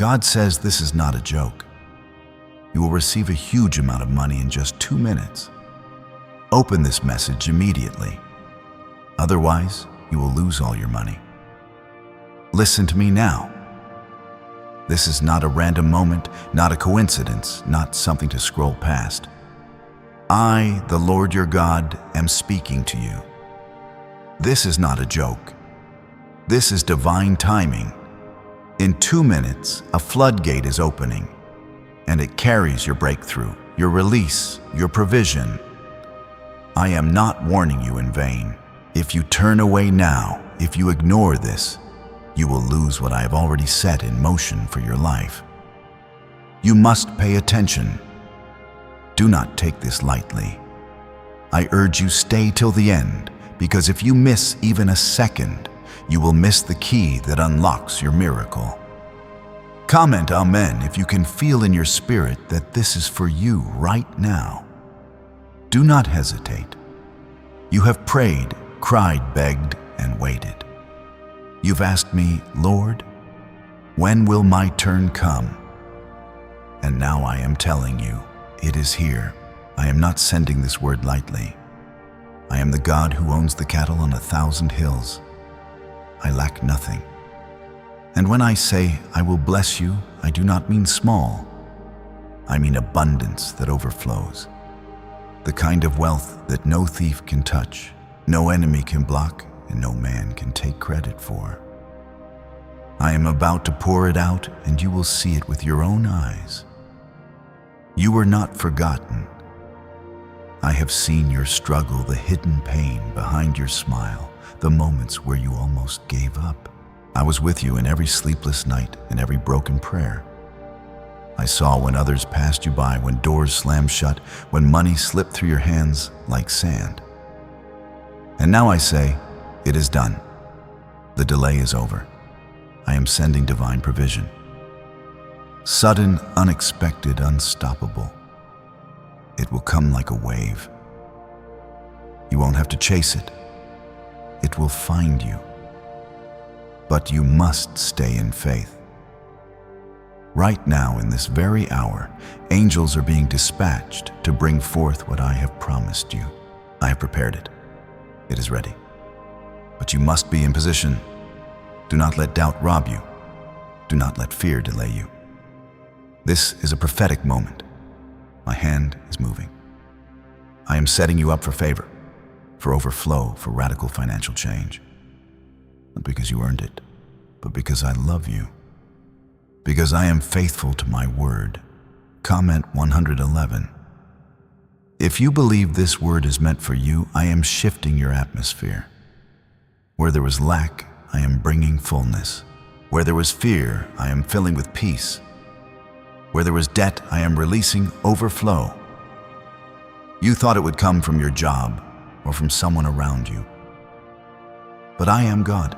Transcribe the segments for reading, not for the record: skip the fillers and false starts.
God says this is not a joke. You will receive a huge amount of money in just 2 minutes. Open this message immediately. Otherwise, you will lose all your money. Listen to me now. This is not a random moment, not a coincidence, not something to scroll past. I, the Lord your God, am speaking to you. This is not a joke. This is divine timing. In 2 minutes, a floodgate is opening, and it carries your breakthrough, your release, your provision. I am not warning you in vain. If you turn away now, if you ignore this, you will lose what I have already set in motion for your life. You must pay attention. Do not take this lightly. I urge you stay till the end, because if you miss even a second, you will miss the key that unlocks your miracle. Comment Amen if you can feel in your spirit that this is for you right now. Do not hesitate. You have prayed, cried, begged, and waited. You've asked me, Lord, when will my turn come? And now I am telling you, it is here. I am not sending this word lightly. I am the God who owns the cattle on 1,000 hills. I lack nothing. And when I say I will bless you, I do not mean small. I mean abundance that overflows. The kind of wealth that no thief can touch, no enemy can block, and no man can take credit for. I am about to pour it out, and you will see it with your own eyes. You were not forgotten. I have seen your struggle, the hidden pain behind your smile, the moments where you almost gave up. I was with you in every sleepless night and every broken prayer. I saw when others passed you by, when doors slammed shut, when money slipped through your hands like sand. And now I say, it is done. The delay is over. I am sending divine provision. Sudden, unexpected, unstoppable. It will come like a wave. You won't have to chase it. It will find you. But you must stay in faith. Right now, in this very hour, angels are being dispatched to bring forth what I have promised you. I have prepared it. It is ready. But you must be in position. Do not let doubt rob you. Do not let fear delay you. This is a prophetic moment. My hand is moving. I am setting you up for favor, for overflow, for radical financial change. Not because you earned it, but because I love you. Because I am faithful to my word. Comment 111. If you believe this word is meant for you, I am shifting your atmosphere. Where there was lack, I am bringing fullness. Where there was fear, I am filling with peace. Where there was debt, I am releasing overflow. You thought it would come from your job or from someone around you. But I am God.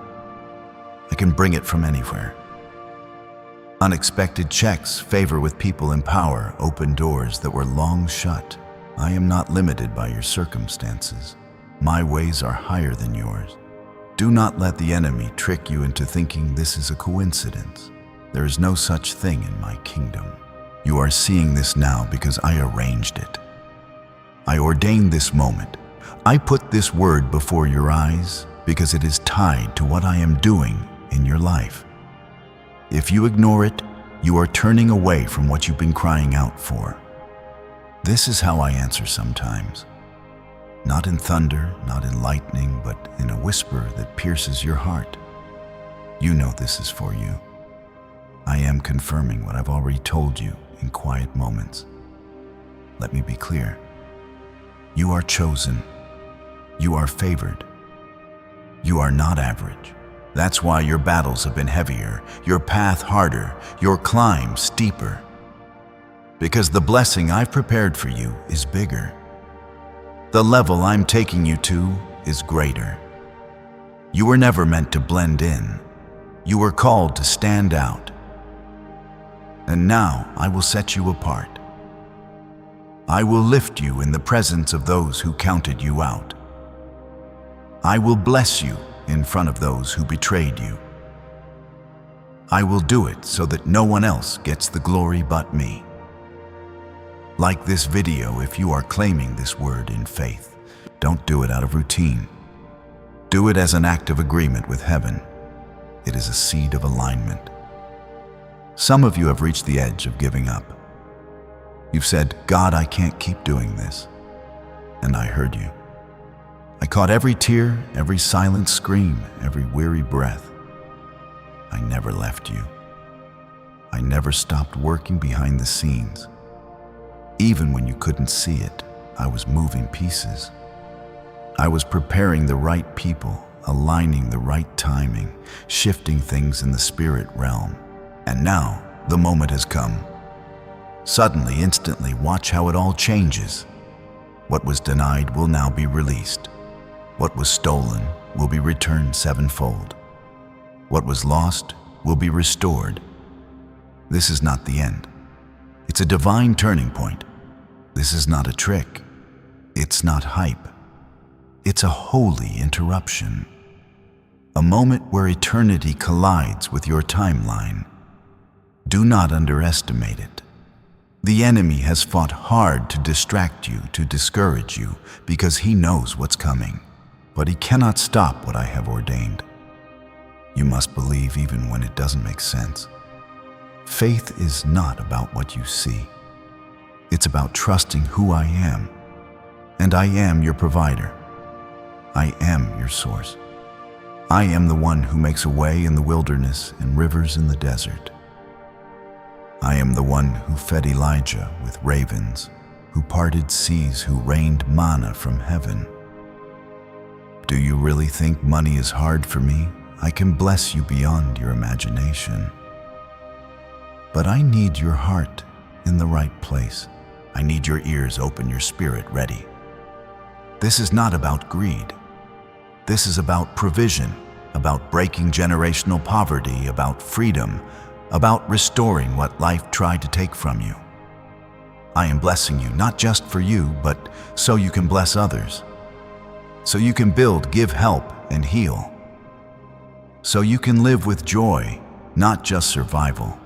I can bring it from anywhere. Unexpected checks, favor with people in power, open doors that were long shut. I am not limited by your circumstances. My ways are higher than yours. Do not let the enemy trick you into thinking this is a coincidence. There is no such thing in my kingdom. You are seeing this now because I arranged it. I ordained this moment. I put this word before your eyes because it is tied to what I am doing in your life. If you ignore it, you are turning away from what you've been crying out for. This is how I answer sometimes. Not in thunder, not in lightning, but in a whisper that pierces your heart. You know this is for you. I am confirming what I've already told you in quiet moments. Let me be clear. You are chosen. You are favored. You are not average. That's why your battles have been heavier, your path harder, your climb steeper. Because the blessing I've prepared for you is bigger. The level I'm taking you to is greater. You were never meant to blend in. You were called to stand out. And now I will set you apart. I will lift you in the presence of those who counted you out. I will bless you in front of those who betrayed you. I will do it so that no one else gets the glory but me. Like this video if you are claiming this word in faith. Don't do it out of routine. Do it as an act of agreement with heaven. It is a seed of alignment. Some of you have reached the edge of giving up. You've said, God, I can't keep doing this. And I heard you. I caught every tear, every silent scream, every weary breath. I never left you. I never stopped working behind the scenes. Even when you couldn't see it, I was moving pieces. I was preparing the right people, aligning the right timing, shifting things in the spirit realm. And now, the moment has come. Suddenly, instantly, watch how it all changes. What was denied will now be released. What was stolen will be returned sevenfold. What was lost will be restored. This is not the end. It's a divine turning point. This is not a trick. It's not hype. It's a holy interruption. A moment where eternity collides with your timeline. Do not underestimate it. The enemy has fought hard to distract you, to discourage you, because he knows what's coming. But he cannot stop what I have ordained. You must believe even when it doesn't make sense. Faith is not about what you see. It's about trusting who I am. And I am your provider. I am your source. I am the one who makes a way in the wilderness and rivers in the desert. I am the one who fed Elijah with ravens, who parted seas, who rained manna from heaven. Do you really think money is hard for me? I can bless you beyond your imagination. But I need your heart in the right place. I need your ears open, your spirit ready. This is not about greed. This is about provision, about breaking generational poverty, about freedom, about restoring what life tried to take from you. I am blessing you, not just for you, but so you can bless others. So you can build, give help, and heal. So you can live with joy, not just survival.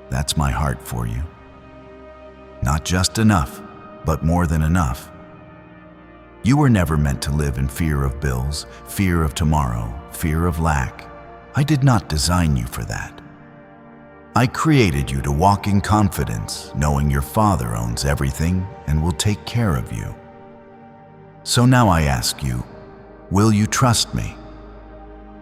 That's my heart for you. Not just enough, but more than enough. You were never meant to live in fear of bills, fear of tomorrow, fear of lack. I did not design you for that. I created you to walk in confidence, knowing your Father owns everything and will take care of you. So now I ask you, will you trust me?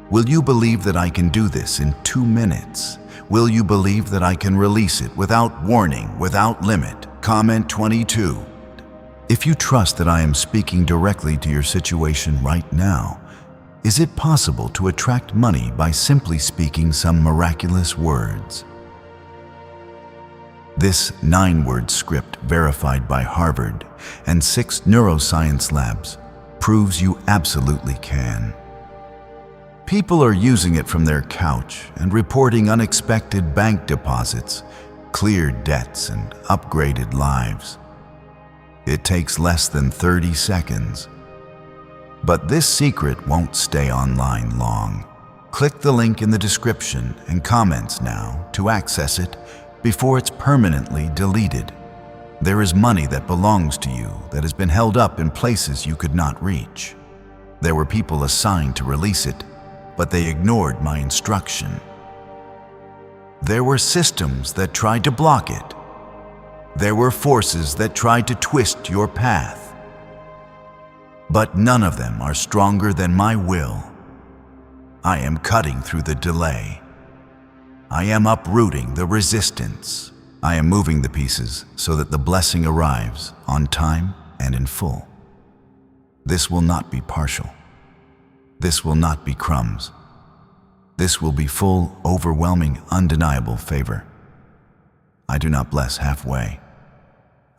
Will you believe that I can do this in 2 minutes? Will you believe that I can release it without warning, without limit? Comment 22. If you trust that I am speaking directly to your situation right now, is it possible to attract money by simply speaking some miraculous words? This 9-word script, verified by Harvard and 6 neuroscience labs, proves you absolutely can. People are using it from their couch and reporting unexpected bank deposits, cleared debts, and upgraded lives. It takes less than 30 seconds. But this secret won't stay online long. Click the link in the description and comments now to access it before it's permanently deleted. There is money that belongs to you that has been held up in places you could not reach. There were people assigned to release it, but they ignored my instruction. There were systems that tried to block it. There were forces that tried to twist your path. But none of them are stronger than my will. I am cutting through the delay. I am uprooting the resistance. I am moving the pieces so that the blessing arrives on time and in full. This will not be partial. This will not be crumbs. This will be full, overwhelming, undeniable favor. I do not bless halfway.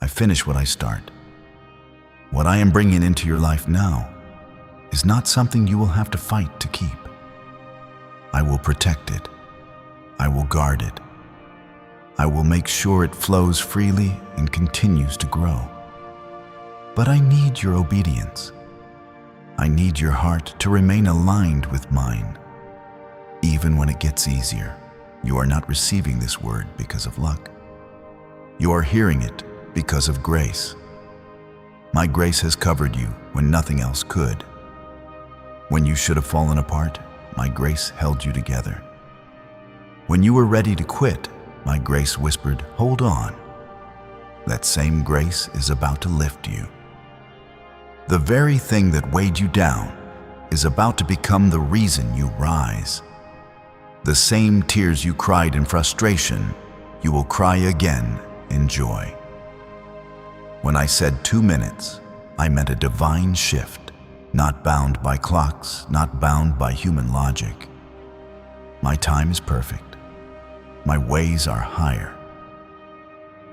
I finish what I start. What I am bringing into your life now is not something you will have to fight to keep. I will protect it. I will guard it. I will make sure it flows freely and continues to grow. But I need your obedience. I need your heart to remain aligned with mine. even when it gets easier. You are not receiving this word because of luck. You are hearing it because of grace. My grace has covered you when nothing else could. When you should have fallen apart, my grace held you together. When you were ready to quit, my grace whispered, "Hold on." That same grace is about to lift you. The very thing that weighed you down is about to become the reason you rise. The same tears you cried in frustration, you will cry again in joy. When I said 2 minutes, I meant a divine shift, not bound by clocks, not bound by human logic. My time is perfect. My ways are higher.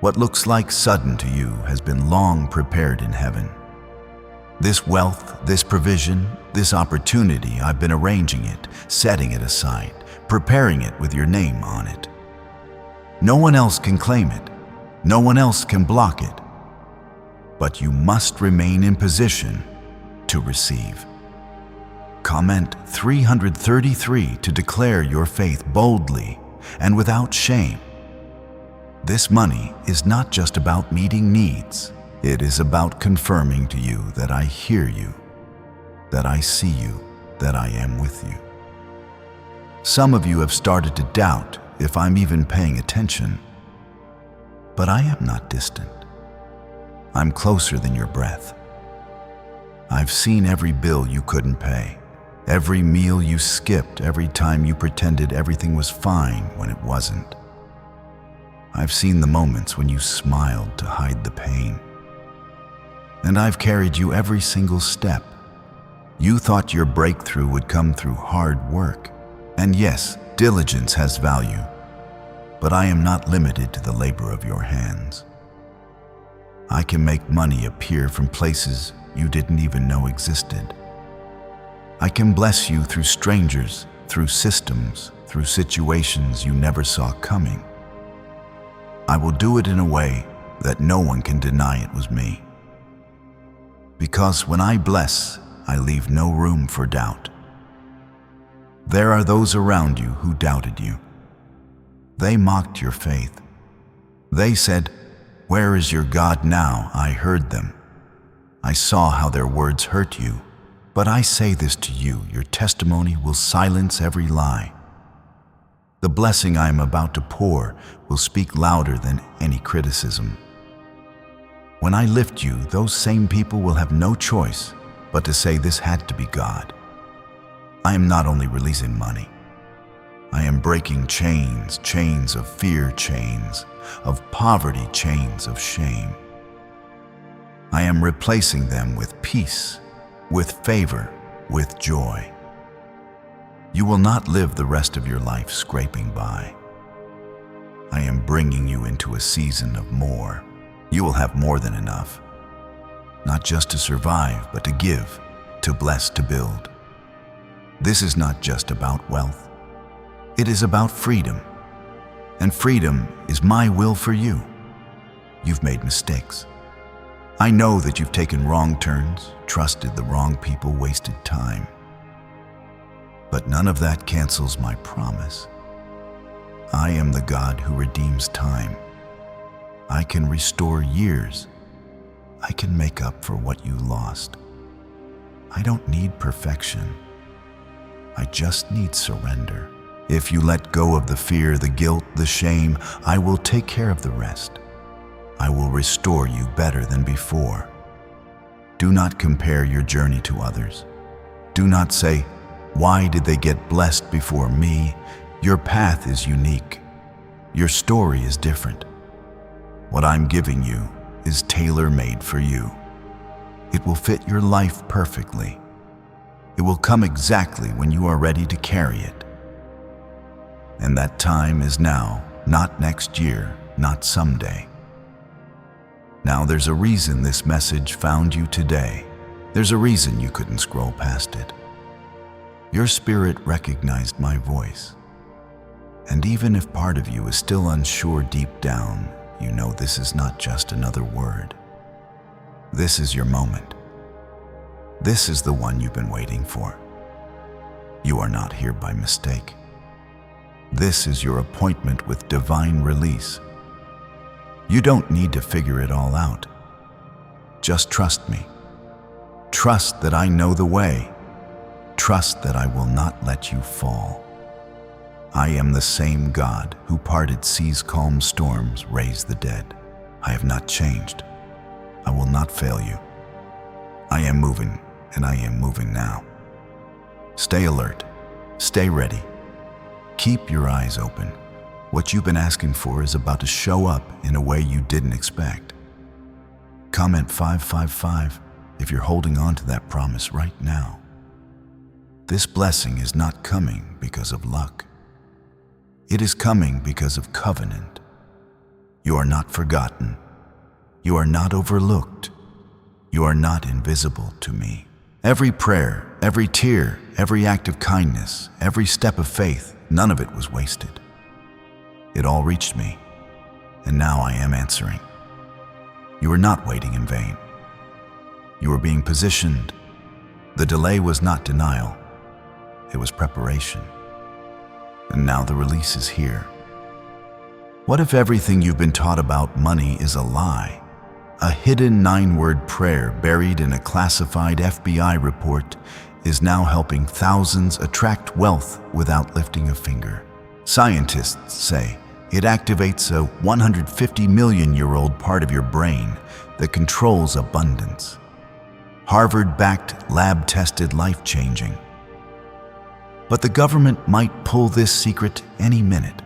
What looks like sudden to you has been long prepared in heaven. This wealth, this provision, this opportunity, I've been arranging it, setting it aside, preparing it with your name on it. No one else can claim it. No one else can block it. But you must remain in position to receive. Comment 333 to declare your faith boldly and without shame. This money is not just about meeting needs. It is about confirming to you that I hear you, that I see you, that I am with you. Some of you have started to doubt if I'm even paying attention. But I am not distant. I'm closer than your breath. I've seen every bill you couldn't pay, every meal you skipped, every time you pretended everything was fine when it wasn't. I've seen the moments when you smiled to hide the pain. And I've carried you every single step. You thought your breakthrough would come through hard work. And yes, diligence has value. But I am not limited to the labor of your hands. I can make money appear from places you didn't even know existed. I can bless you through strangers, through systems, through situations you never saw coming. I will do it in a way that no one can deny it was me. Because when I bless, I leave no room for doubt. There are those around you who doubted you. They mocked your faith. They said, "Where is your God now?" I heard them. I saw how their words hurt you. But I say this to you, your testimony will silence every lie. The blessing I am about to pour will speak louder than any criticism. When I lift you, those same people will have no choice but to say this had to be God. I am not only releasing money. I am breaking chains, chains of fear, chains of poverty, chains of shame. I am replacing them with peace, with favor, with joy. You will not live the rest of your life scraping by. I am bringing you into a season of more. You will have more than enough, not just to survive, but to give, to bless, to build. This is not just about wealth. It is about freedom. And freedom is my will for you. You've made mistakes. I know that you've taken wrong turns, trusted the wrong people, wasted time. But none of that cancels my promise. I am the God who redeems time. I can restore years. I can make up for what you lost. I don't need perfection. I just need surrender. If you let go of the fear, the guilt, the shame, I will take care of the rest. I will restore you better than before. Do not compare your journey to others. Do not say, "Why did they get blessed before me?" Your path is unique. Your story is different. What I'm giving you is tailor-made for you. It will fit your life perfectly. It will come exactly when you are ready to carry it. And that time is now, not next year, not someday. Now there's a reason this message found you today. There's a reason you couldn't scroll past it. Your spirit recognized my voice. And even if part of you is still unsure deep down, you know this is not just another word. This is your moment. This is the one you've been waiting for. You are not here by mistake. This is your appointment with divine release. You don't need to figure it all out. Just trust me. Trust that I know the way. Trust that I will not let you fall. I am the same God who parted seas, calmed storms, raised the dead. I have not changed. I will not fail you. I am moving, and I am moving now. Stay alert. Stay ready. Keep your eyes open. What you've been asking for is about to show up in a way you didn't expect. Comment 555 if you're holding on to that promise right now. This blessing is not coming because of luck. It is coming because of covenant. You are not forgotten. You are not overlooked. You are not invisible to me. Every prayer, every tear, every act of kindness, every step of faith, none of it was wasted. It all reached me, and now I am answering. You are not waiting in vain. You are being positioned. The delay was not denial. It was preparation. And now the release is here. What if everything you've been taught about money is a lie? A hidden 9-word prayer buried in a classified FBI report is now helping thousands attract wealth without lifting a finger. Scientists say it activates a 150 million-year-old part of your brain that controls abundance. Harvard-backed, lab-tested, life-changing. But the government might pull this secret any minute.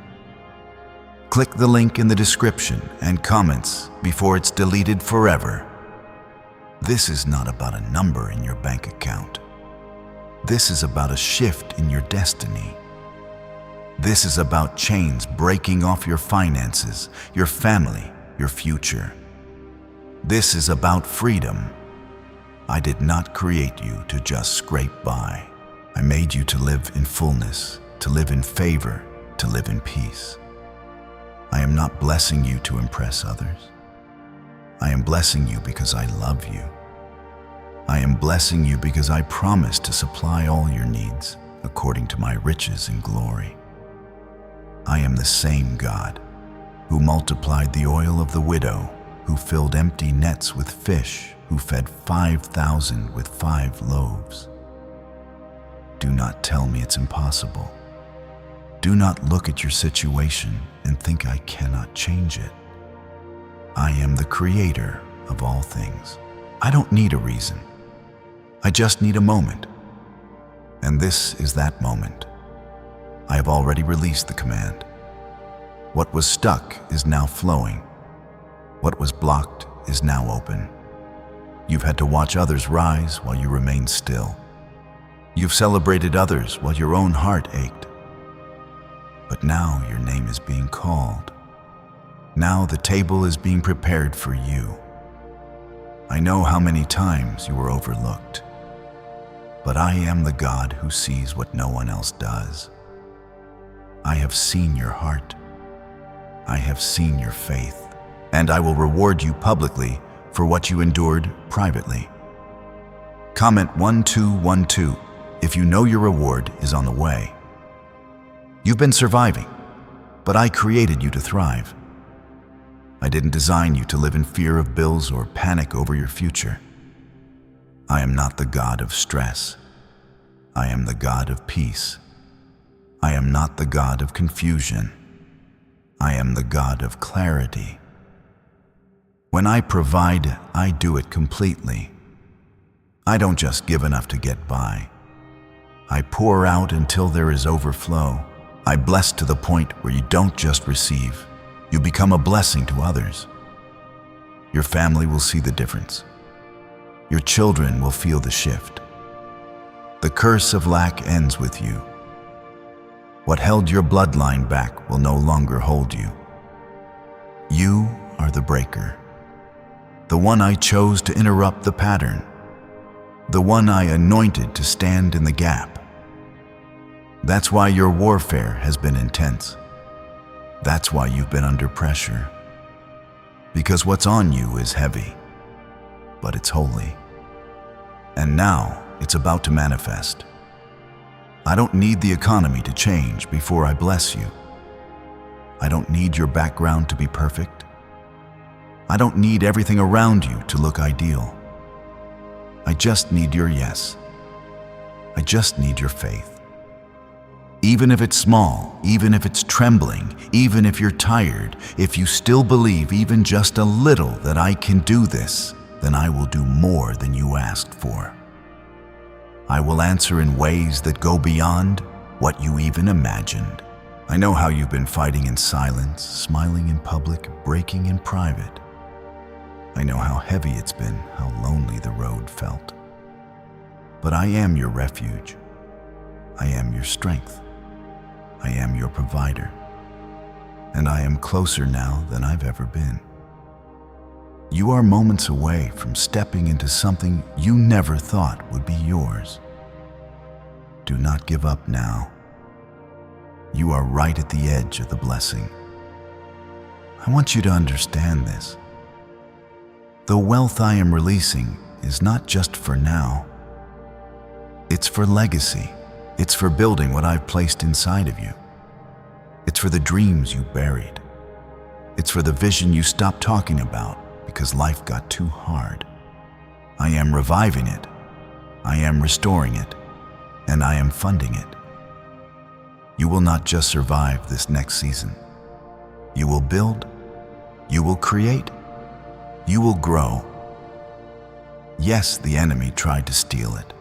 Click the link in the description and comments before it's deleted forever. This is not about a number in your bank account. This is about a shift in your destiny. This is about chains breaking off your finances, your family, your future. This is about freedom. I did not create you to just scrape by. I made you to live in fullness, to live in favor, to live in peace. I am not blessing you to impress others. I am blessing you because I love you. I am blessing you because I promise to supply all your needs according to my riches and glory. I am the same God who multiplied the oil of the widow, who filled empty nets with fish, who fed 5,000 with 5 loaves. Do not tell me it's impossible. Do not look at your situation and think I cannot change it. I am the creator of all things. I don't need a reason. I just need a moment. And this is that moment. I have already released the command. What was stuck is now flowing. What was blocked is now open. You've had to watch others rise while you remained still. You've celebrated others while your own heart ached. But now your name is being called. Now the table is being prepared for you. I know how many times you were overlooked, but I am the God who sees what no one else does. I have seen your heart. I have seen your faith, and I will reward you publicly for what you endured privately. Comment 1212 if you know your reward is on the way. You've been surviving, but I created you to thrive. I didn't design you to live in fear of bills or panic over your future. I am not the God of stress. I am the God of peace. I am not the God of confusion. I am the God of clarity. When I provide, I do it completely. I don't just give enough to get by. I pour out until there is overflow. I bless to the point where you don't just receive, you become a blessing to others. Your family will see the difference. Your children will feel the shift. The curse of lack ends with you. What held your bloodline back will no longer hold you. You are the breaker. The one I chose to interrupt the pattern. The one I anointed to stand in the gap. That's why your warfare has been intense. That's why you've been under pressure. Because what's on you is heavy, but it's holy. And now it's about to manifest. I don't need the economy to change before I bless you. I don't need your background to be perfect. I don't need everything around you to look ideal. I just need your yes. I just need your faith. Even if it's small, even if it's trembling, even if you're tired, if you still believe even just a little that I can do this, then I will do more than you asked for. I will answer in ways that go beyond what you even imagined. I know how you've been fighting in silence, smiling in public, breaking in private. I know how heavy it's been, how lonely the road felt. But I am your refuge. I am your strength. I am your provider. And I am closer now than I've ever been. You are moments away from stepping into something you never thought would be yours. Do not give up now. You are right at the edge of the blessing. I want you to understand this. The wealth I am releasing is not just for now. It's for legacy. It's for building what I've placed inside of you. It's for the dreams you buried. It's for the vision you stopped talking about because life got too hard. I am reviving it. I am restoring it. And I am funding it. You will not just survive this next season. You will build. You will create. You will grow. Yes, the enemy tried to steal it.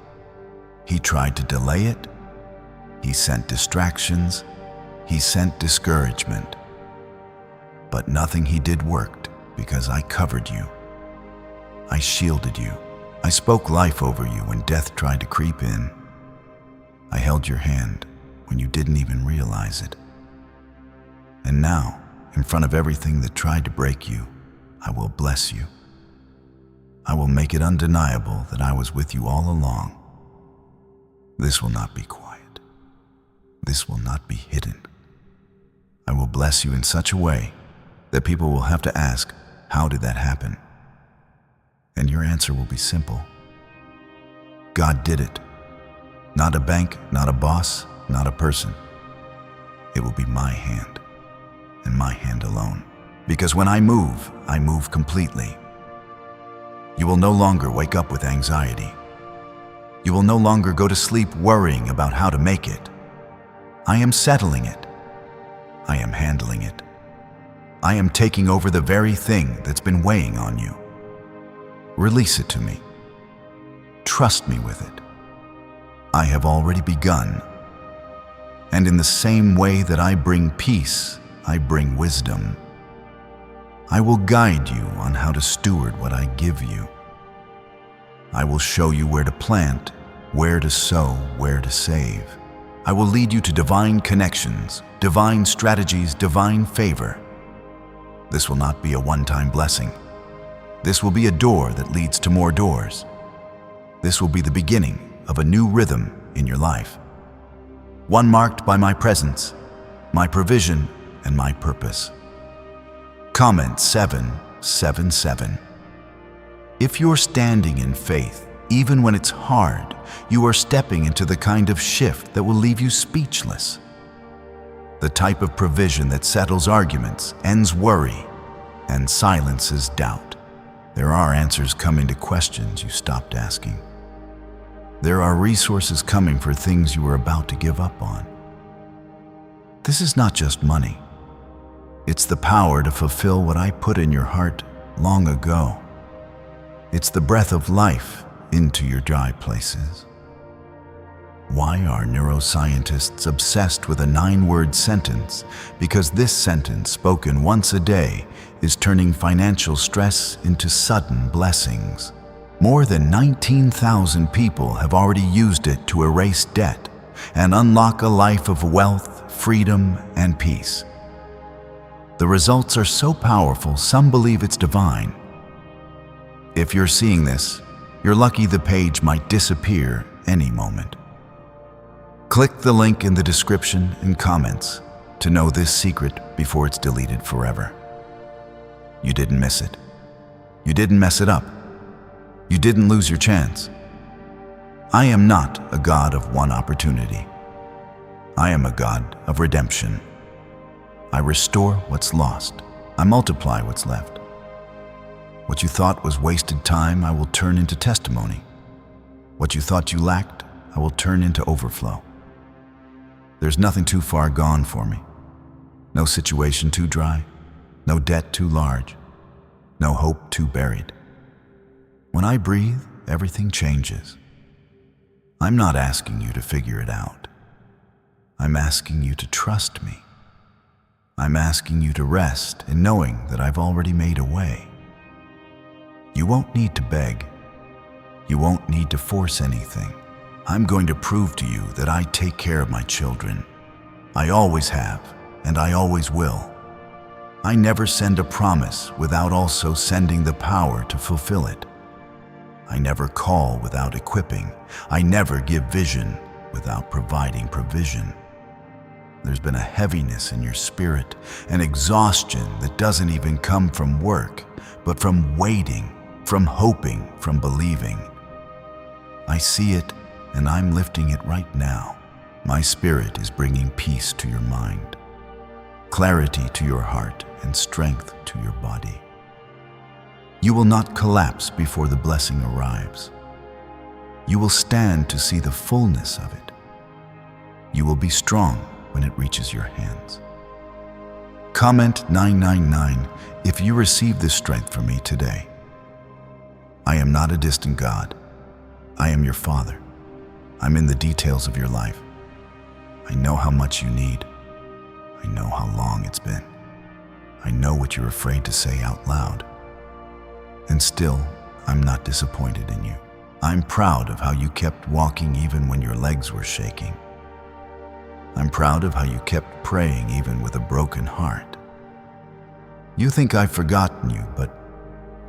He tried to delay it. He sent distractions. He sent discouragement. But nothing he did worked because I covered you. I shielded you. I spoke life over you when death tried to creep in. I held your hand when you didn't even realize it. And now, in front of everything that tried to break you, I will bless you. I will make it undeniable that I was with you all along. This will not be quiet. This will not be hidden. I will bless you in such a way that people will have to ask, how did that happen? And your answer will be simple. God did it. Not a bank, not a boss, not a person. It will be my hand, and my hand alone. Because when I move completely. You will no longer wake up with anxiety. You will no longer go to sleep worrying about how to make it. I am settling it. I am handling it. I am taking over the very thing that's been weighing on you. Release it to me. Trust me with it. I have already begun. And in the same way that I bring peace, I bring wisdom. I will guide you on how to steward what I give you. I will show you where to plant, where to sow, where to save. I will lead you to divine connections, divine strategies, divine favor. This will not be a one-time blessing. This will be a door that leads to more doors. This will be the beginning of a new rhythm in your life. One marked by my presence, my provision, and my purpose. Comment 777. If you're standing in faith, even when it's hard, you are stepping into the kind of shift that will leave you speechless. The type of provision that settles arguments, ends worry, and silences doubt. There are answers coming to questions you stopped asking. There are resources coming for things you were about to give up on. This is not just money. It's the power to fulfill what I put in your heart long ago. It's the breath of life into your dry places. Why are neuroscientists obsessed with a 9-word sentence? Because this sentence, spoken once a day, is turning financial stress into sudden blessings. More than 19,000 people have already used it to erase debt and unlock a life of wealth, freedom, and peace. The results are so powerful, some believe it's divine. If you're seeing this, you're lucky the page might disappear any moment. Click the link in the description and comments to know this secret before it's deleted forever. You didn't miss it. You didn't mess it up. You didn't lose your chance. I am not a God of one opportunity. I am a God of redemption. I restore what's lost. I multiply what's left. What you thought was wasted time, I will turn into testimony. What you thought you lacked, I will turn into overflow. There's nothing too far gone for me. No situation too dry, no debt too large, no hope too buried. When I breathe, everything changes. I'm not asking you to figure it out. I'm asking you to trust me. I'm asking you to rest in knowing that I've already made a way. You won't need to beg. You won't need to force anything. I'm going to prove to you that I take care of my children. I always have, and I always will. I never send a promise without also sending the power to fulfill it. I never call without equipping. I never give vision without providing provision. There's been a heaviness in your spirit, an exhaustion that doesn't even come from work, but from waiting, from hoping, from believing. I see it, and I'm lifting it right now. My spirit is bringing peace to your mind, clarity to your heart, and strength to your body. You will not collapse before the blessing arrives. You will stand to see the fullness of it. You will be strong when it reaches your hands. Comment 999 if you receive this strength from me today. I am not a distant God. I am your Father. I'm in the details of your life. I know how much you need. I know how long it's been. I know what you're afraid to say out loud. And still, I'm not disappointed in you. I'm proud of how you kept walking even when your legs were shaking. I'm proud of how you kept praying even with a broken heart. You think I've forgotten you, but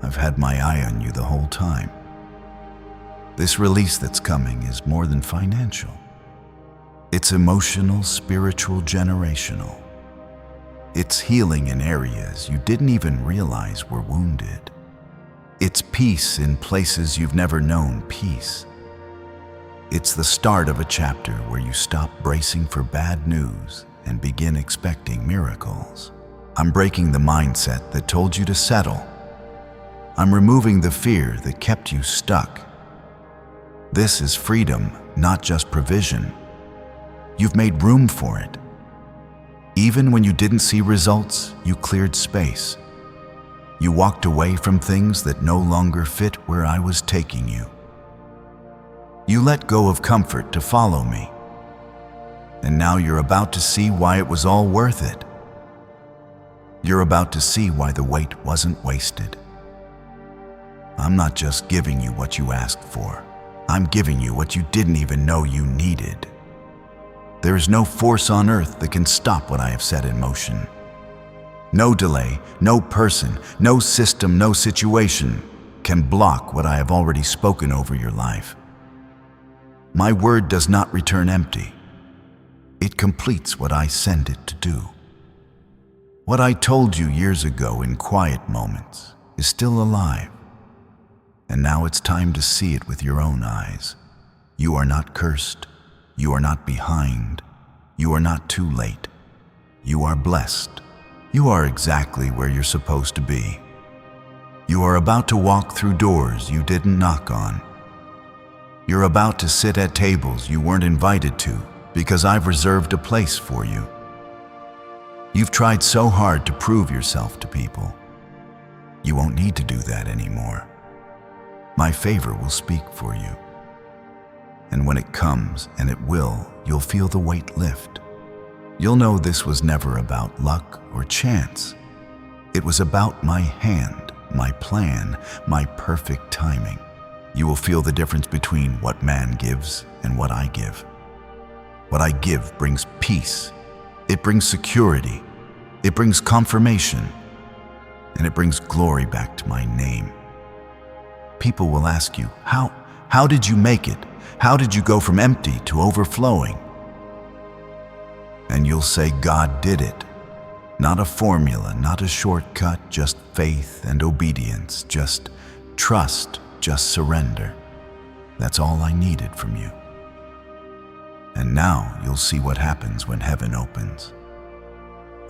I've had my eye on you the whole time. This release that's coming is more than financial. It's emotional, spiritual, generational. It's healing in areas you didn't even realize were wounded. It's peace in places you've never known peace. It's the start of a chapter where you stop bracing for bad news and begin expecting miracles. I'm breaking the mindset that told you to settle. I'm removing the fear that kept you stuck. This is freedom, not just provision. You've made room for it. Even when you didn't see results, you cleared space. You walked away from things that no longer fit where I was taking you. You let go of comfort to follow me. And now you're about to see why it was all worth it. You're about to see why the wait wasn't wasted. I'm not just giving you what you asked for. I'm giving you what you didn't even know you needed. There is no force on earth that can stop what I have set in motion. No delay, no person, no system, no situation can block what I have already spoken over your life. My word does not return empty. It completes what I send it to do. What I told you years ago in quiet moments is still alive. And now it's time to see it with your own eyes. You are not cursed. You are not behind. You are not too late. You are blessed. You are exactly where you're supposed to be. You are about to walk through doors you didn't knock on. You're about to sit at tables you weren't invited to because I've reserved a place for you. You've tried so hard to prove yourself to people. You won't need to do that anymore. My favor will speak for you. And when it comes, and it will, you'll feel the weight lift. You'll know this was never about luck or chance. It was about my hand, my plan, my perfect timing. You will feel the difference between what man gives and what I give. What I give brings peace. It brings security. It brings confirmation. And it brings glory back to my name. People will ask you, how did you make it? How did you go from empty to overflowing? And you'll say, God did it. Not a formula, not a shortcut, just faith and obedience, just trust, just surrender. That's all I needed from you. And now you'll see what happens when heaven opens.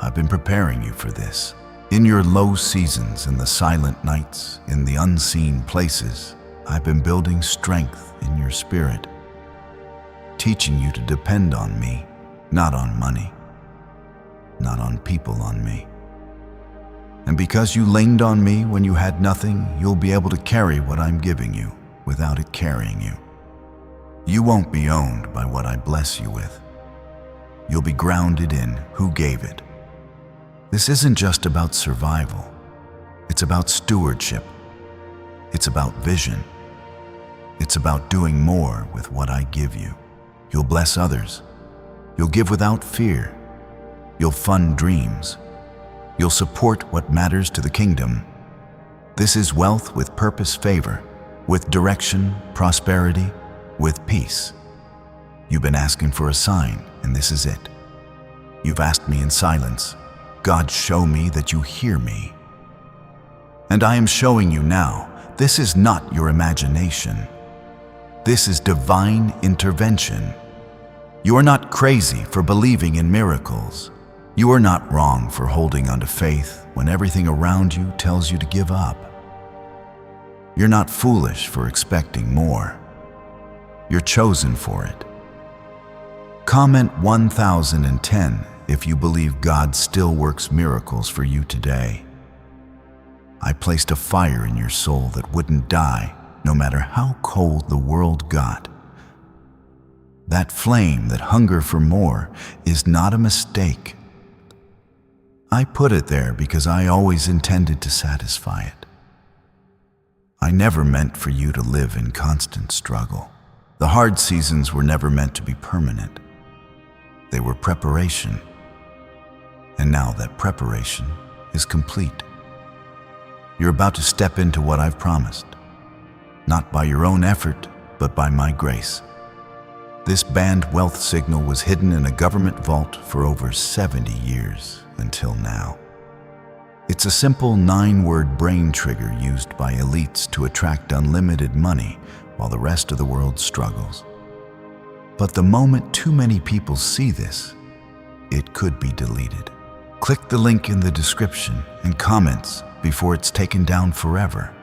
I've been preparing you for this. In your low seasons, in the silent nights, in the unseen places, I've been building strength in your spirit, teaching you to depend on me, not on money, not on people on me. And because you leaned on me when you had nothing, you'll be able to carry what I'm giving you without it carrying you. You won't be owned by what I bless you with. You'll be grounded in who gave it. This isn't just about survival. It's about stewardship. It's about vision. It's about doing more with what I give you. You'll bless others. You'll give without fear. You'll fund dreams. You'll support what matters to the kingdom. This is wealth with purpose, favor, with direction, prosperity, with peace. You've been asking for a sign, and this is it. You've asked me in silence. God, show me that you hear me. And I am showing you now. This is not your imagination. This is divine intervention. You are not crazy for believing in miracles. You are not wrong for holding onto faith when everything around you tells you to give up. You're not foolish for expecting more. You're chosen for it. Comment 1010 if you believe God still works miracles for you today. I placed a fire in your soul that wouldn't die, no matter how cold the world got. That flame, that hunger for more, is not a mistake. I put it there because I always intended to satisfy it. I never meant for you to live in constant struggle. The hard seasons were never meant to be permanent. They were preparation. And now that preparation is complete. You're about to step into what I've promised, not by your own effort, but by my grace. This banned wealth signal was hidden in a government vault for over 70 years until now. It's a simple 9-word brain trigger used by elites to attract unlimited money while the rest of the world struggles. But the moment too many people see this, it could be deleted. Click the link in the description and comments before it's taken down forever.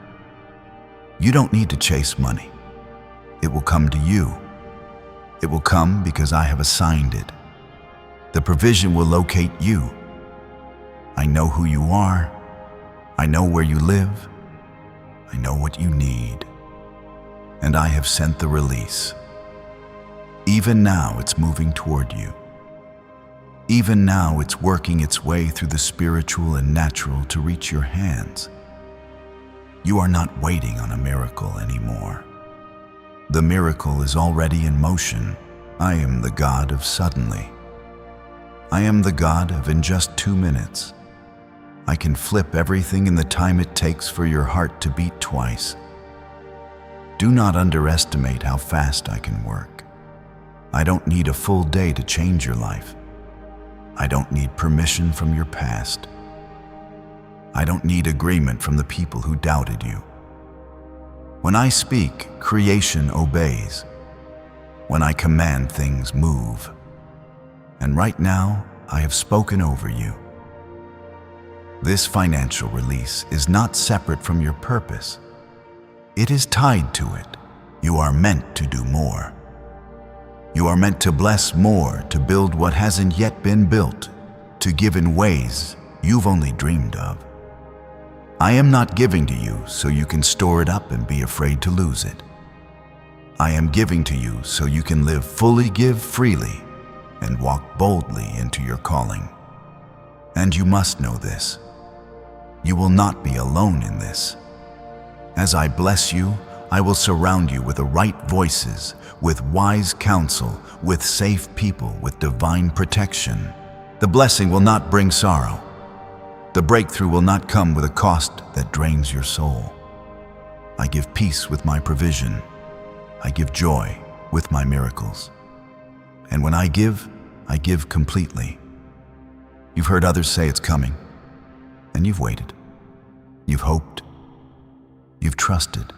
You don't need to chase money. It will come to you. It will come because I have assigned it. The provision will locate you. I know who you are. I know where you live. I know what you need. And I have sent the release. Even now it's moving toward you. Even now it's working its way through the spiritual and natural to reach your hands. You are not waiting on a miracle anymore. The miracle is already in motion. I am the God of suddenly. I am the God of in just 2 minutes. I can flip everything in the time it takes for your heart to beat twice. Do not underestimate how fast I can work. I don't need a full day to change your life. I don't need permission from your past. I don't need agreement from the people who doubted you. When I speak, creation obeys. When I command, things move. And right now, I have spoken over you. This financial release is not separate from your purpose. It is tied to it. You are meant to do more. You are meant to bless more, to build what hasn't yet been built, to give in ways you've only dreamed of. I am not giving to you so you can store it up and be afraid to lose it. I am giving to you so you can live fully, give freely, and walk boldly into your calling. And you must know this. You will not be alone in this. As I bless you, I will surround you with the right voices, with wise counsel, with safe people, with divine protection. The blessing will not bring sorrow. The breakthrough will not come with a cost that drains your soul. I give peace with my provision. I give joy with my miracles. And when I give completely. You've heard others say it's coming, and you've waited. You've hoped. You've trusted.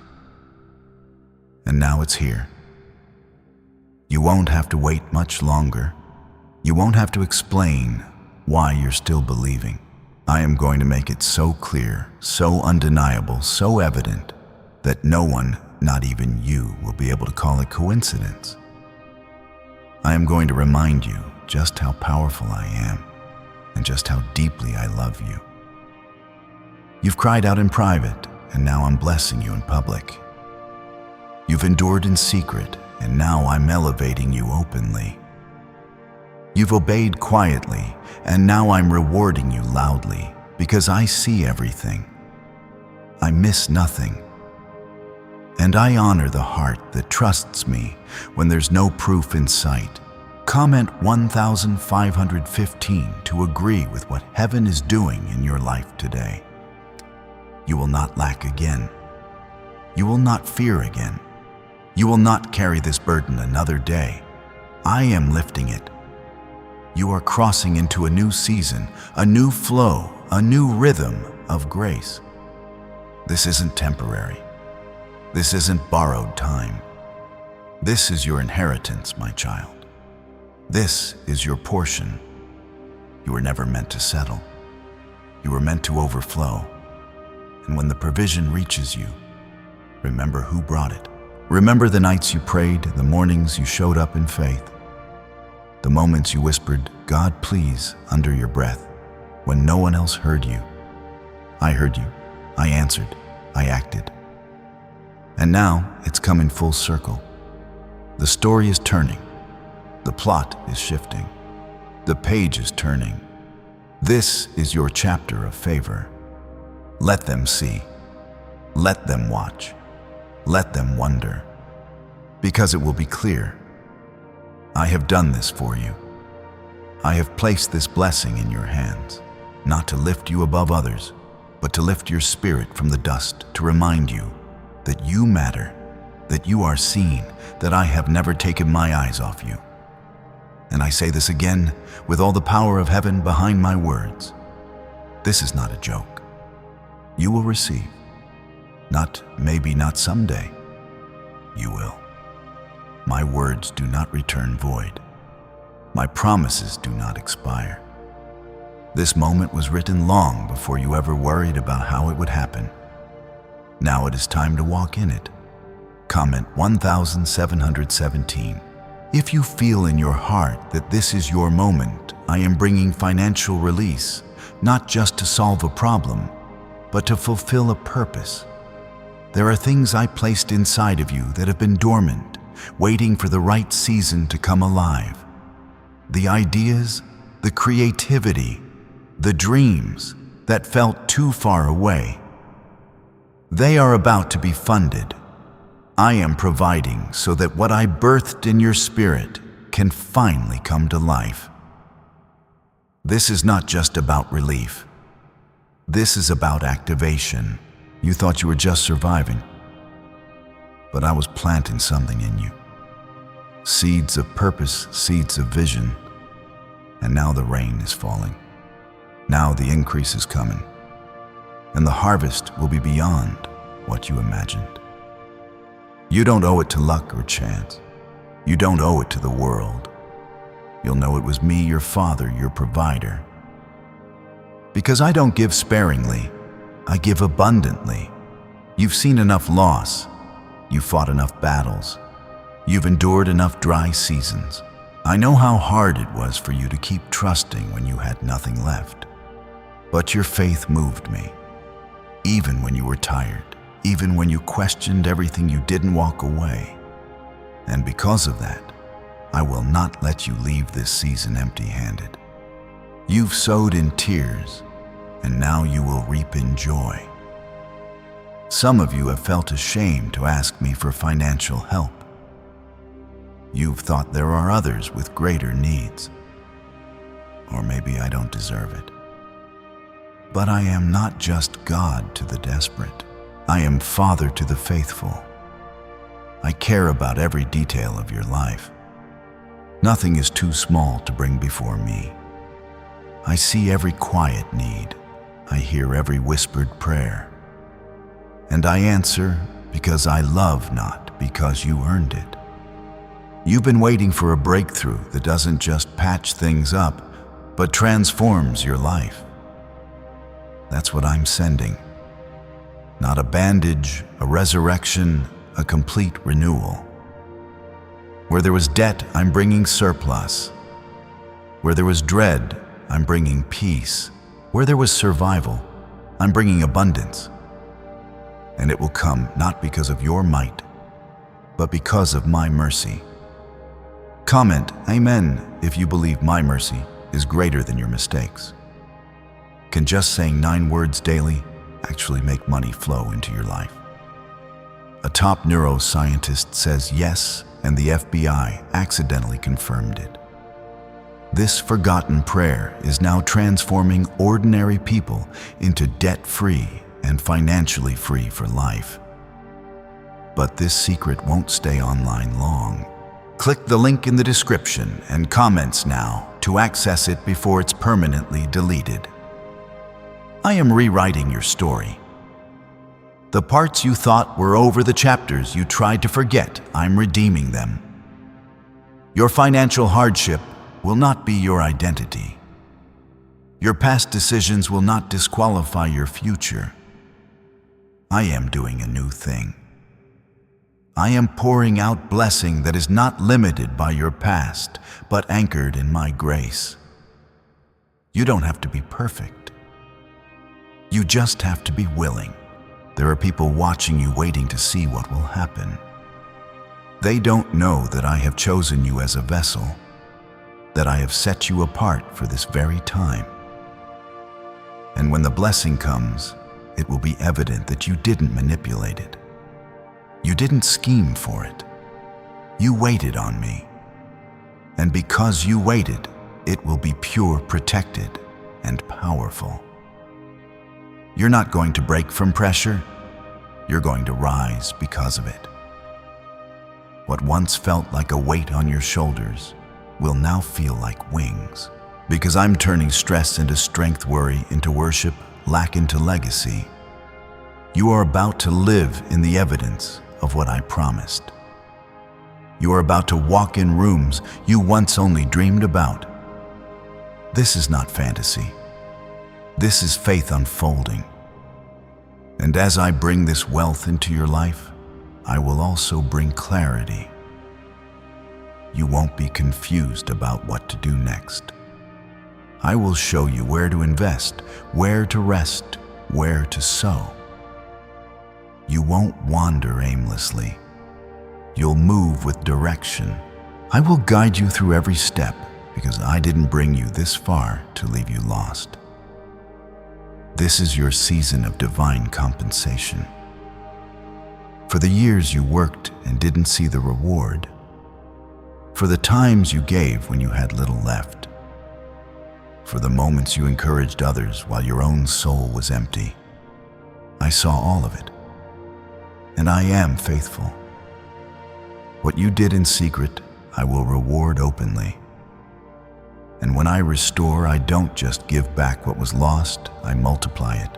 And now it's here. You won't have to wait much longer. You won't have to explain why you're still believing. I am going to make it so clear, so undeniable, so evident that no one, not even you, will be able to call it coincidence. I am going to remind you just how powerful I am and just how deeply I love you. You've cried out in private, and now I'm blessing you in public. You've endured in secret, and now I'm elevating you openly. You've obeyed quietly, and now I'm rewarding you loudly, because I see everything. I miss nothing. And I honor the heart that trusts me when there's no proof in sight. Comment 1515 to agree with what heaven is doing in your life today. You will not lack again. You will not fear again. You will not carry this burden another day. I am lifting it. You are crossing into a new season, a new flow, a new rhythm of grace. This isn't temporary. This isn't borrowed time. This is your inheritance, my child. This is your portion. You were never meant to settle. You were meant to overflow. And when the provision reaches you, remember who brought it. Remember the nights you prayed, the mornings you showed up in faith, the moments you whispered, "God, please," under your breath, when no one else heard you. I heard you. I answered. I acted. And now it's come in full circle. The story is turning. The plot is shifting. The page is turning. This is your chapter of favor. Let them see. Let them watch. Let them wonder. Because it will be clear. I have done this for you. I have placed this blessing in your hands, not to lift you above others, but to lift your spirit from the dust, to remind you that you matter, that you are seen, that I have never taken my eyes off you. And I say this again with all the power of heaven behind my words. This is not a joke. You will receive. Maybe not someday. You will. My words do not return void. My promises do not expire. This moment was written long before you ever worried about how it would happen. Now it is time to walk in it. Comment 1717. If you feel in your heart that this is your moment, I am bringing financial release, not just to solve a problem, but to fulfill a purpose. There are things I placed inside of you that have been dormant, waiting for the right season to come alive. The ideas, the creativity, the dreams that felt too far away. They are about to be funded. I am providing so that what I birthed in your spirit can finally come to life. This is not just about relief. This is about activation. You thought you were just surviving, but I was planting something in you. Seeds of purpose, seeds of vision, and now the rain is falling. Now the increase is coming, and the harvest will be beyond what you imagined. You don't owe it to luck or chance. You don't owe it to the world. You'll know it was me, your Father, your provider. Because I don't give sparingly, I give abundantly. You've seen enough loss. You've fought enough battles. You've endured enough dry seasons. I know how hard it was for you to keep trusting when you had nothing left. But your faith moved me. Even when you were tired, even when you questioned everything, you didn't walk away. And because of that, I will not let you leave this season empty-handed. You've sowed in tears, and now you will reap in joy. Some of you have felt ashamed to ask me for financial help. You've thought there are others with greater needs. Or maybe I don't deserve it. But I am not just God to the desperate. I am Father to the faithful. I care about every detail of your life. Nothing is too small to bring before me. I see every quiet need. I hear every whispered prayer. And I answer because I love, not because you earned it. You've been waiting for a breakthrough that doesn't just patch things up, but transforms your life. That's what I'm sending. Not a bandage, a resurrection, a complete renewal. Where there was debt, I'm bringing surplus. Where there was dread, I'm bringing peace. Where there was survival, I'm bringing abundance. And it will come not because of your might, but because of my mercy. Comment Amen if you believe my mercy is greater than your mistakes. Can just saying 9 words daily actually make money flow into your life? A top neuroscientist says yes, and the FBI accidentally confirmed it. This forgotten prayer is now transforming ordinary people into debt-free and financially free for life. But this secret won't stay online long. Click the link in the description and comments now to access it before it's permanently deleted. I am rewriting your story. The parts you thought were over, the chapters you tried to forget, I'm redeeming them. Your financial hardship will not be your identity. Your past decisions will not disqualify your future. I am doing a new thing. I am pouring out blessing that is not limited by your past, but anchored in my grace. You don't have to be perfect. You just have to be willing. There are people watching you, waiting to see what will happen. They don't know that I have chosen you as a vessel, that I have set you apart for this very time. And when the blessing comes, it will be evident that you didn't manipulate it. You didn't scheme for it. You waited on me. And because you waited, it will be pure, protected, and powerful. You're not going to break from pressure. You're going to rise because of it. What once felt like a weight on your shoulders will now feel like wings, because I'm turning stress into strength, worry into worship, lack into legacy. You are about to live in the evidence of what I promised. You are about to walk in rooms you once only dreamed about. This is not fantasy. This is faith unfolding. And as I bring this wealth into your life, I will also bring clarity. You won't be confused about what to do next. I will show you where to invest, where to rest, where to sow. You won't wander aimlessly. You'll move with direction. I will guide you through every step, because I didn't bring you this far to leave you lost. This is your season of divine compensation. For the years you worked and didn't see the reward. For the times you gave when you had little left. For the moments you encouraged others while your own soul was empty. I saw all of it. And I am faithful. What you did in secret, I will reward openly. And when I restore, I don't just give back what was lost, I multiply it.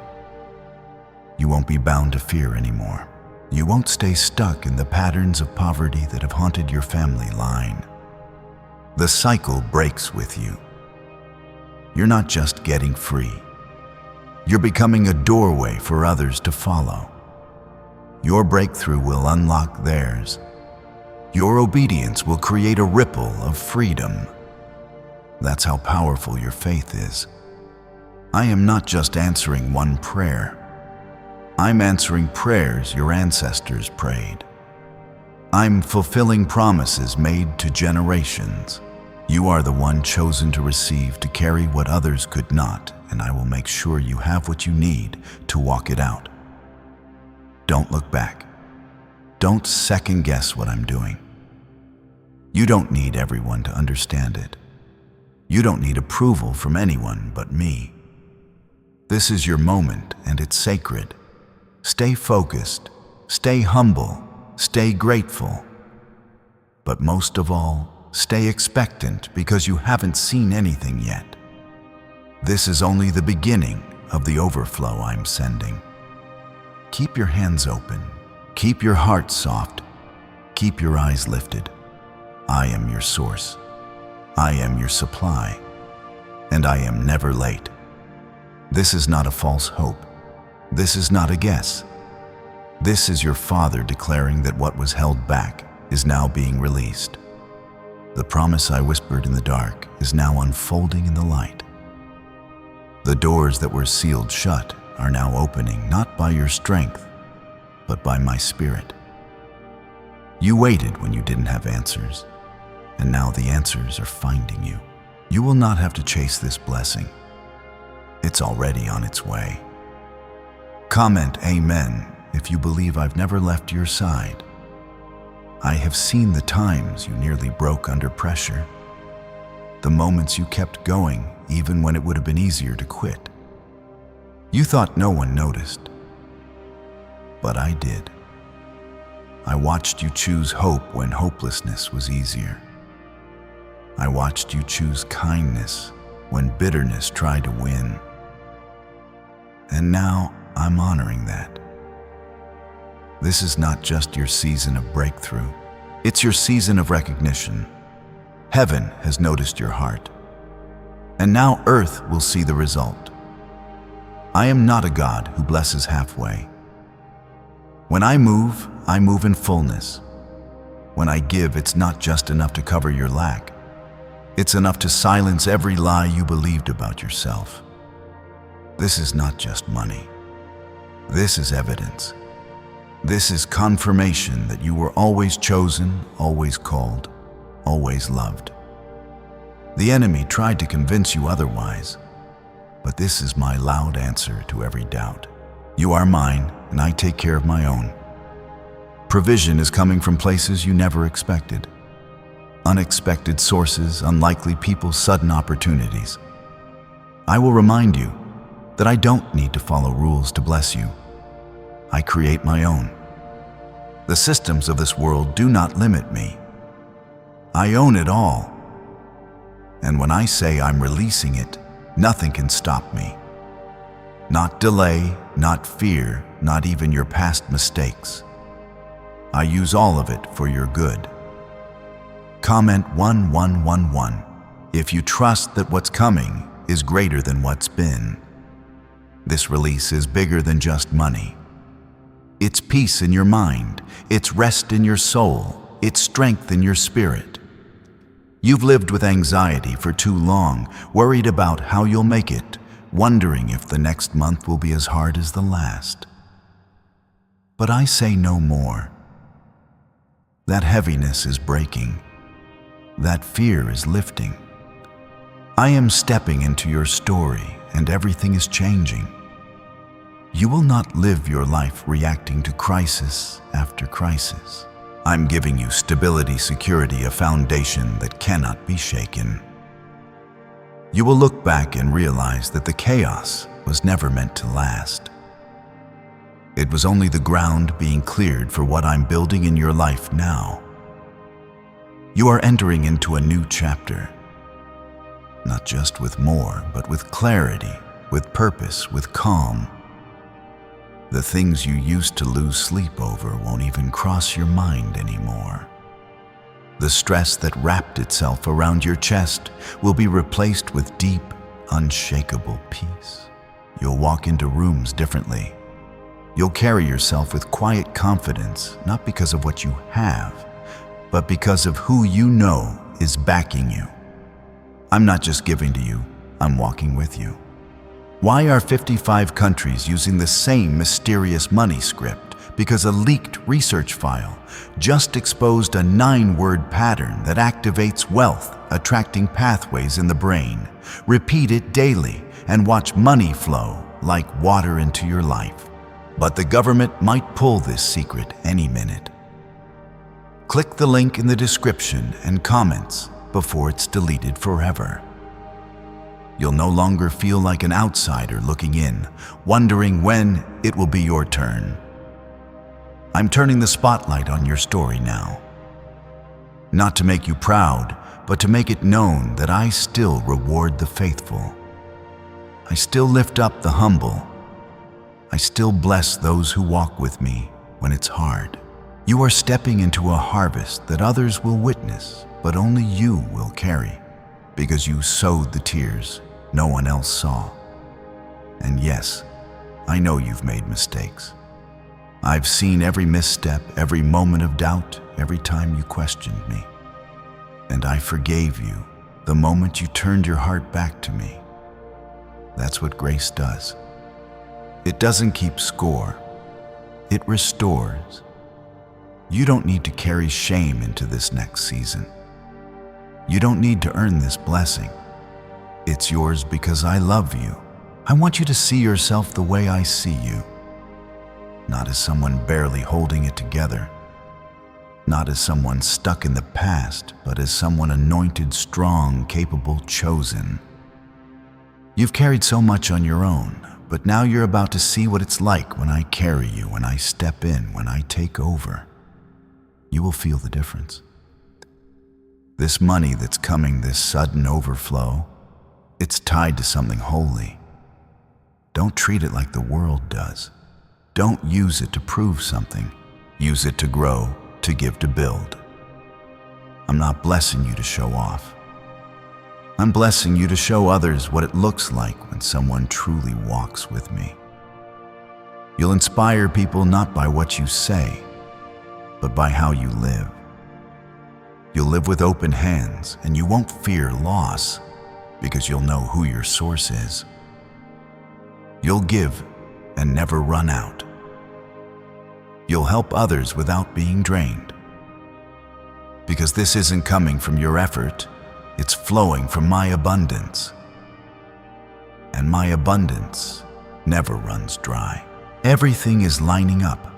You won't be bound to fear anymore. You won't stay stuck in the patterns of poverty that have haunted your family line. The cycle breaks with you. You're not just getting free. You're becoming a doorway for others to follow. Your breakthrough will unlock theirs. Your obedience will create a ripple of freedom. That's how powerful your faith is. I am not just answering one prayer. I'm answering prayers your ancestors prayed. I'm fulfilling promises made to generations. You are the one chosen to receive, to carry what others could not, and I will make sure you have what you need to walk it out. Don't look back. Don't second guess what I'm doing. You don't need everyone to understand it. You don't need approval from anyone but me. This is your moment, and it's sacred. Stay focused, stay humble, stay grateful. But most of all, stay expectant, because you haven't seen anything yet. This is only the beginning of the overflow I'm sending. Keep your hands open, keep your heart soft, keep your eyes lifted. I am your source. I am your supply, and I am never late. This is not a false hope. This is not a guess. This is your Father declaring that what was held back is now being released. The promise I whispered in the dark is now unfolding in the light. The doors that were sealed shut are now opening, not by your strength, but by my Spirit. You waited when you didn't have answers, and now the answers are finding you. You will not have to chase this blessing. It's already on its way. Comment Amen if you believe I've never left your side. I have seen the times you nearly broke under pressure, the moments you kept going even when it would have been easier to quit. You thought no one noticed, but I did. I watched you choose hope when hopelessness was easier. I watched you choose kindness when bitterness tried to win. And now I'm honoring that. This is not just your season of breakthrough. It's your season of recognition. Heaven has noticed your heart, and now earth will see the result. I am not a God who blesses halfway. When I move in fullness. When I give, it's not just enough to cover your lack. It's enough to silence every lie you believed about yourself. This is not just money. This is evidence. This is confirmation that you were always chosen, always called, always loved. The enemy tried to convince you otherwise, but this is my loud answer to every doubt. You are mine, and I take care of my own. Provision is coming from places you never expected. Unexpected sources, unlikely people, sudden opportunities. I will remind you that I don't need to follow rules to bless you. I create my own. The systems of this world do not limit me. I own it all. And when I say I'm releasing it, nothing can stop me. Not delay, not fear, not even your past mistakes. I use all of it for your good. Comment 1111 if you trust that what's coming is greater than what's been. This release is bigger than just money. It's peace in your mind, it's rest in your soul, it's strength in your spirit. You've lived with anxiety for too long, worried about how you'll make it, wondering if the next month will be as hard as the last. But I say no more. That heaviness is breaking. That fear is lifting. I am stepping into your story, and everything is changing. You will not live your life reacting to crisis after crisis. I'm giving you stability, security, a foundation that cannot be shaken. You will look back and realize that the chaos was never meant to last. It was only the ground being cleared for what I'm building in your life now. You are entering into a new chapter, not just with more, but with clarity, with purpose, with calm. The things you used to lose sleep over won't even cross your mind anymore. The stress that wrapped itself around your chest will be replaced with deep, unshakable peace. You'll walk into rooms differently. You'll carry yourself with quiet confidence, not because of what you have, but because of who you know is backing you. I'm not just giving to you, I'm walking with you. Why are 55 countries using the same mysterious money script? Because a leaked research file just exposed a 9-word pattern that activates wealth, attracting pathways in the brain. Repeat it daily and watch money flow like water into your life. But the government might pull this secret any minute. Click the link in the description and comments before it's deleted forever. You'll no longer feel like an outsider looking in, wondering when it will be your turn. I'm turning the spotlight on your story now. Not to make you proud, but to make it known that I still reward the faithful. I still lift up the humble. I still bless those who walk with me when it's hard. You are stepping into a harvest that others will witness, but only you will carry, because you sowed the tears no one else saw. And yes, I know you've made mistakes. I've seen every misstep, every moment of doubt, every time you questioned me. And I forgave you the moment you turned your heart back to me. That's what grace does. It doesn't keep score. It restores. You don't need to carry shame into this next season. You don't need to earn this blessing. It's yours because I love you. I want you to see yourself the way I see you. Not as someone barely holding it together. Not as someone stuck in the past, but as someone anointed, strong, capable, chosen. You've carried so much on your own, but now you're about to see what it's like when I carry you, when I step in, when I take over. You will feel the difference. This money that's coming, this sudden overflow, it's tied to something holy. Don't treat it like the world does. Don't use it to prove something. Use it to grow, to give, to build. I'm not blessing you to show off. I'm blessing you to show others what it looks like when someone truly walks with me. You'll inspire people not by what you say, but by how you live. You'll live with open hands, and you won't fear loss because you'll know who your source is. You'll give and never run out. You'll help others without being drained. Because this isn't coming from your effort, it's flowing from my abundance. And my abundance never runs dry. Everything is lining up.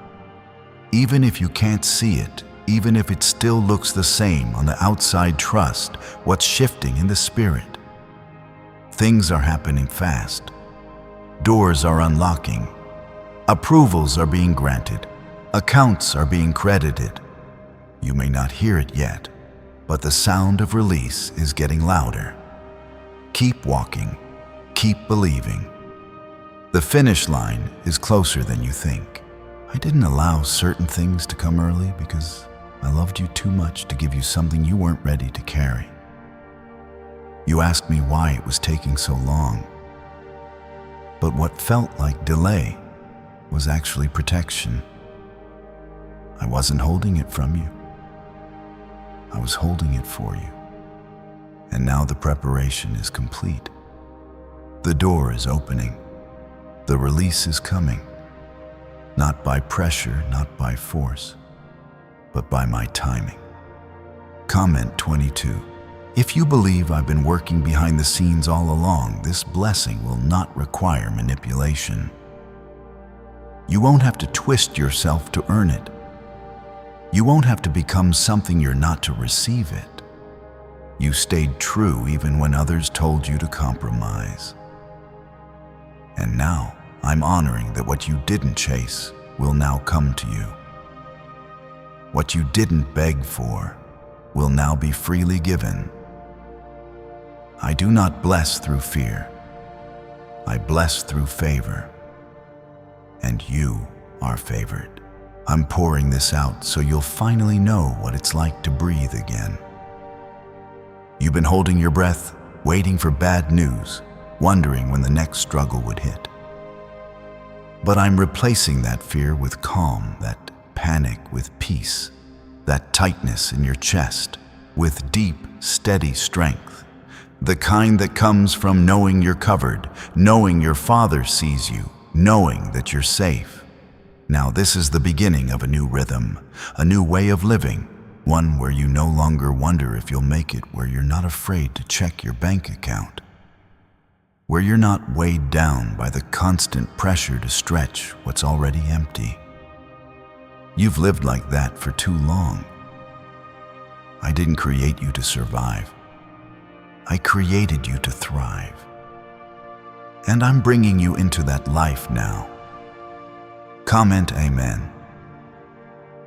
Even if you can't see it, even if it still looks the same on the outside, trust what's shifting in the spirit. Things are happening fast. Doors are unlocking. Approvals are being granted. Accounts are being credited. You may not hear it yet, but the sound of release is getting louder. Keep walking. Keep believing. The finish line is closer than you think. I didn't allow certain things to come early because I loved you too much to give you something you weren't ready to carry. You asked me why it was taking so long. But what felt like delay was actually protection. I wasn't holding it from you. I was holding it for you. And now the preparation is complete. The door is opening. The release is coming. Not by pressure, not by force, but by my timing. Comment 22. If you believe I've been working behind the scenes all along, this blessing will not require manipulation. You won't have to twist yourself to earn it. You won't have to become something you're not to receive it. You stayed true even when others told you to compromise. And now, I'm honoring that what you didn't chase will now come to you. What you didn't beg for will now be freely given. I do not bless through fear. I bless through favor. And you are favored. I'm pouring this out so you'll finally know what it's like to breathe again. You've been holding your breath, waiting for bad news, wondering when the next struggle would hit. But I'm replacing that fear with calm, that panic with peace, that tightness in your chest with deep, steady strength, the kind that comes from knowing you're covered, knowing your Father sees you, knowing that you're safe. Now this is the beginning of a new rhythm, a new way of living, one where you no longer wonder if you'll make it, where you're not afraid to check your bank account, where you're not weighed down by the constant pressure to stretch what's already empty. You've lived like that for too long. I didn't create you to survive. I created you to thrive. And I'm bringing you into that life now. Comment amen.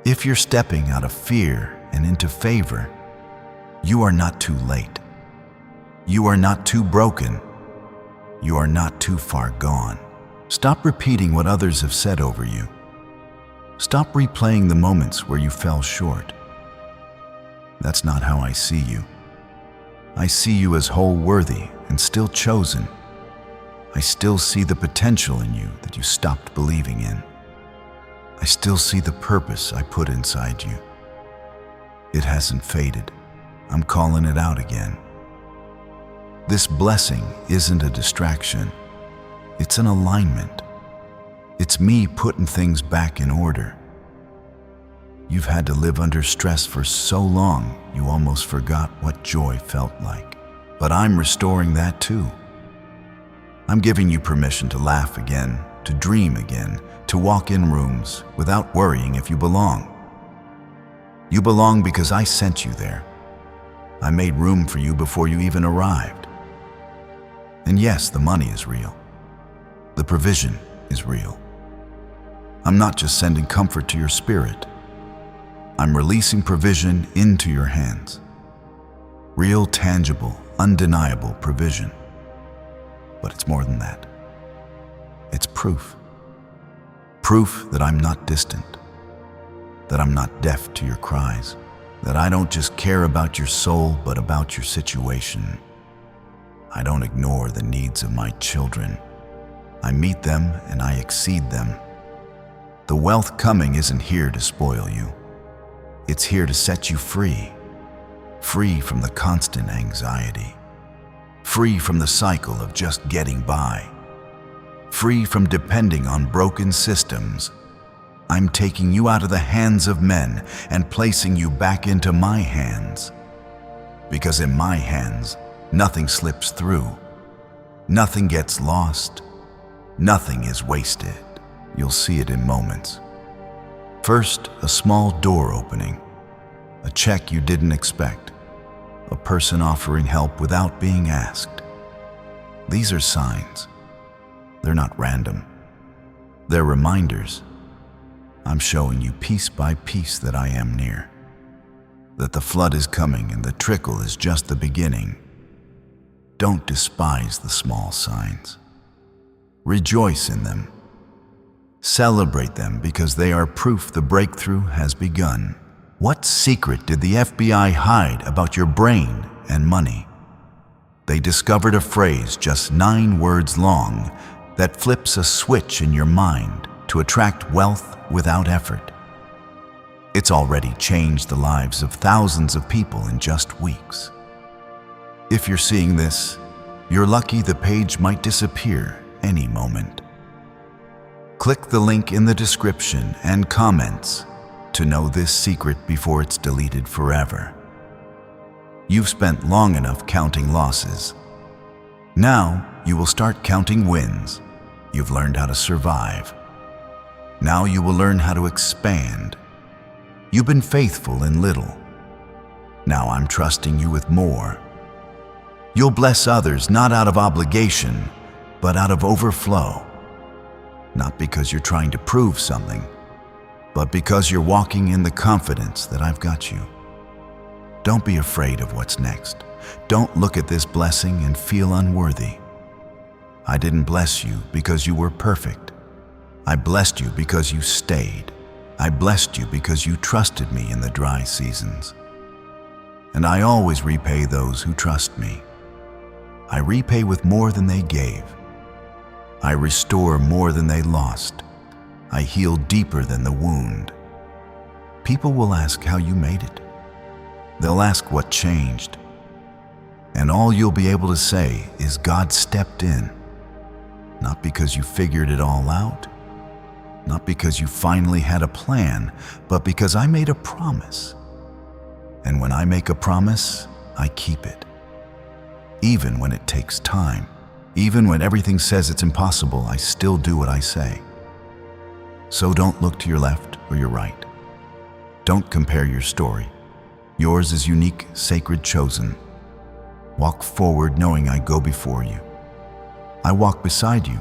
If you're stepping out of fear and into favor, you are not too late. You are not too broken. You are not too far gone. Stop repeating what others have said over you. Stop replaying the moments where you fell short. That's not how I see you. I see you as whole, worthy, and still chosen. I still see the potential in you that you stopped believing in. I still see the purpose I put inside you. It hasn't faded. I'm calling it out again. This blessing isn't a distraction. It's an alignment. It's me putting things back in order. You've had to live under stress for so long, you almost forgot what joy felt like. But I'm restoring that too. I'm giving you permission to laugh again, to dream again, to walk in rooms without worrying if you belong. You belong because I sent you there. I made room for you before you even arrived. And yes, the money is real. The provision is real. I'm not just sending comfort to your spirit. I'm releasing provision into your hands. Real, tangible, undeniable provision. But it's more than that. It's proof. Proof that I'm not distant, that I'm not deaf to your cries, that I don't just care about your soul, but about your situation. I don't ignore the needs of my children. I meet them and I exceed them. The wealth coming isn't here to spoil you. It's here to set you free. Free from the constant anxiety. Free from the cycle of just getting by. Free from depending on broken systems. I'm taking you out of the hands of men and placing you back into my hands. Because in my hands, nothing slips through. Nothing gets lost. Nothing is wasted. You'll see it in moments. First, a small door opening, a check you didn't expect, a person offering help without being asked. These are signs. They're not random. They're reminders. I'm showing you piece by piece that I am near, that the flood is coming and the trickle is just the beginning. Don't despise the small signs. Rejoice in them. Celebrate them because they are proof the breakthrough has begun. What secret did the FBI hide about your brain and money? They discovered a phrase just 9 words long that flips a switch in your mind to attract wealth without effort. It's already changed the lives of thousands of people in just weeks. If you're seeing this, you're lucky the page might disappear any moment. Click the link in the description and comments to know this secret before it's deleted forever. You've spent long enough counting losses. Now you will start counting wins. You've learned how to survive. Now you will learn how to expand. You've been faithful in little. Now I'm trusting you with more. You'll bless others not out of obligation, but out of overflow. Not because you're trying to prove something, but because you're walking in the confidence that I've got you. Don't be afraid of what's next. Don't look at this blessing and feel unworthy. I didn't bless you because you were perfect. I blessed you because you stayed. I blessed you because you trusted me in the dry seasons. And I always repay those who trust me. I repay with more than they gave. I restore more than they lost. I heal deeper than the wound. People will ask how you made it. They'll ask what changed. And all you'll be able to say is God stepped in. Not because you figured it all out, not because you finally had a plan, but because I made a promise. And when I make a promise, I keep it. Even when it takes time. Even when everything says it's impossible, I still do what I say. So don't look to your left or your right. Don't compare your story. Yours is unique, sacred, chosen. Walk forward knowing I go before you. I walk beside you.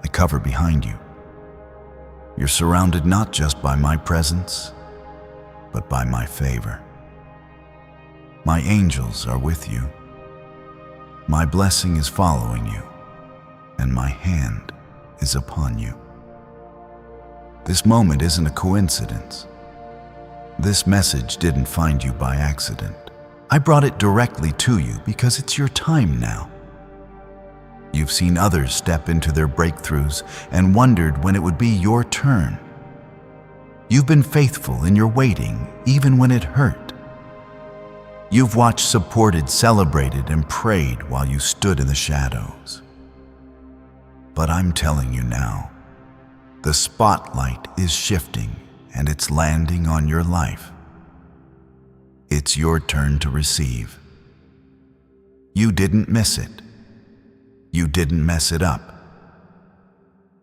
I cover behind you. You're surrounded not just by my presence, but by my favor. My angels are with you. My blessing is following you, and my hand is upon you. This moment isn't a coincidence. This message didn't find you by accident. I brought it directly to you because it's your time now. You've seen others step into their breakthroughs and wondered when it would be your turn. You've been faithful in your waiting, even when it hurt. You've watched, supported, celebrated, and prayed while you stood in the shadows. But I'm telling you now, the spotlight is shifting and it's landing on your life. It's your turn to receive. You didn't miss it. You didn't mess it up.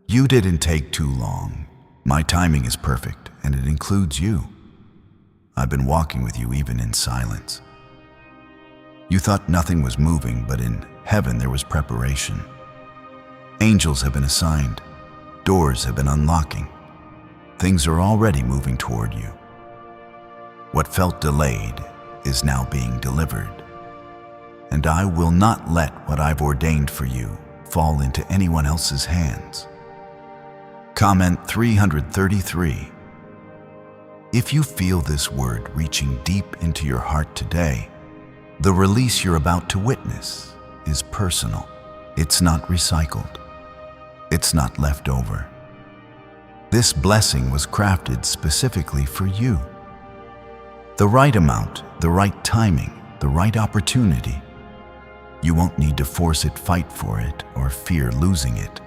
You didn't take too long. My timing is perfect, and it includes you. I've been walking with you even in silence. You thought nothing was moving, but in heaven there was preparation. Angels have been assigned. Doors have been unlocking. Things are already moving toward you. What felt delayed is now being delivered. And I will not let what I've ordained for you fall into anyone else's hands. Comment 333. If you feel this word reaching deep into your heart today, the release you're about to witness is personal. It's not recycled. It's not left over. This blessing was crafted specifically for you. The right amount, the right timing, the right opportunity. You won't need to force it, fight for it, or fear losing it.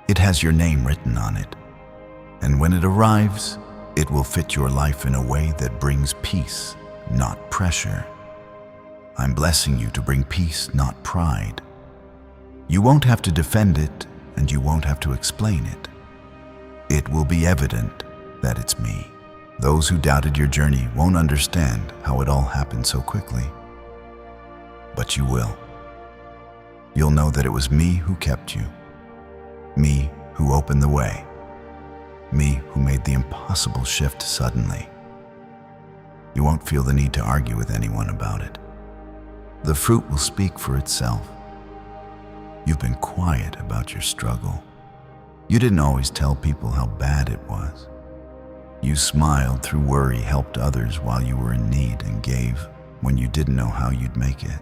It has your name written on it. And when it arrives, it will fit your life in a way that brings peace, not pressure. I'm blessing you to bring peace, not pride. You won't have to defend it, and you won't have to explain it. It will be evident that it's me. Those who doubted your journey won't understand how it all happened so quickly. But you will. You'll know that it was me who kept you. Me who opened the way. Me who made the impossible shift suddenly. You won't feel the need to argue with anyone about it. The fruit will speak for itself. You've been quiet about your struggle. You didn't always tell people how bad it was. You smiled through worry, helped others while you were in need, and gave when you didn't know how you'd make it.